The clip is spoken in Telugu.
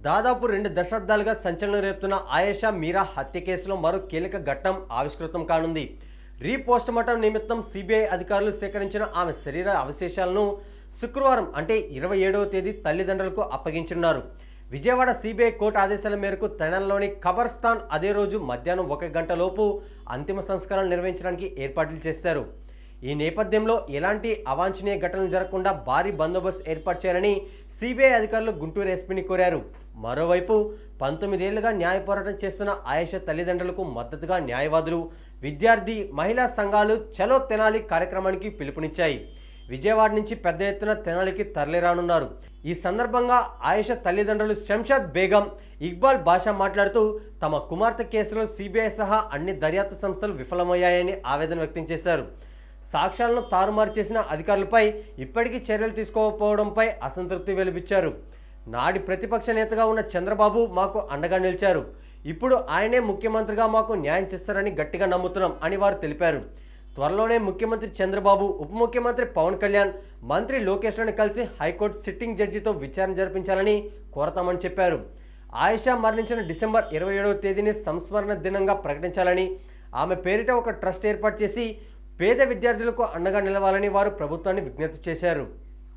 దాదాపు 2 దశాబ్దాలుగా సంచలనం రేపుతున్న ఆయేషా మీరా హత్య కేసులో మరో కీలక ఘట్టం ఆవిష్కృతం కానుంది. రీపోస్టుమార్టం నిమిత్తం సిబిఐ అధికారులు సేకరించిన ఆమె శరీర అవశేషాలను శుక్రవారం అంటే 27వ తేదీ తల్లిదండ్రులకు అప్పగించనున్నారు. విజయవాడ సిబిఐ కోర్టు ఆదేశాల మేరకు తెనాలిలోని ఖబర్స్థాన్ అదే రోజు మధ్యాహ్నం 1 గంటలోపు అంతిమ సంస్కారాలు నిర్వహించడానికి ఏర్పాట్లు చేశారు. ఈ నేపథ్యంలో ఎలాంటి అవాంఛనీయ ఘటనలు జరగకుండా భారీ బందోబస్తు ఏర్పాటు చేయాలని సిబిఐ అధికారులు గుంటూరు ఎస్పీని కోరారు. మరోవైపు 19 ఏళ్లుగా న్యాయ పోరాటం చేస్తున్న ఆయేషా తల్లిదండ్రులకు మద్దతుగా న్యాయవాదులు, విద్యార్థి, మహిళా సంఘాలు చలో తెనాలి కార్యక్రమానికి పిలుపునిచ్చాయి. విజయవాడ నుంచి పెద్ద ఎత్తున తెనాలికి తరలిరానున్నారు. ఈ సందర్భంగా ఆయేషా తల్లిదండ్రులు శంషాద్ బేగం, ఇక్బాల్ బాషా మాట్లాడుతూ తమ కుమార్తె కేసులో సిబిఐ సహా అన్ని దర్యాప్తు సంస్థలు విఫలమయ్యాయని ఆవేదన వ్యక్తం చేశారు. సాక్ష్యాలను తారుమారు చేసిన అధికారులపై ఇప్పటికీ చర్యలు తీసుకోకపోవడంపై అసంతృప్తి వెలిబుచ్చారు. నాటి ప్రతిపక్ష నేతగా ఉన్న చంద్రబాబు మాకు అండగా నిలిచారు. ఇప్పుడు ఆయనే ముఖ్యమంత్రిగా మాకు న్యాయం చేస్తారని గట్టిగా నమ్ముతున్నాం అని వారు తెలిపారు. త్వరలోనే ముఖ్యమంత్రి చంద్రబాబు, ఉప ముఖ్యమంత్రి పవన్ కళ్యాణ్, మంత్రి లోకేష్లను కలిసి హైకోర్టు సిట్టింగ్ జడ్జితో విచారణ జరిపించాలని కోరతామని చెప్పారు. ఆయేషా మరణించిన డిసెంబర్ 27వ తేదీని సంస్మరణ దినంగా ప్రకటించాలని, ఆమె పేరిట ఒక ట్రస్ట్ ఏర్పాటు చేసి పేద విద్యార్థులకు అండగా నిలవాలని వారు ప్రభుత్వాన్ని విజ్ఞప్తి చేశారు.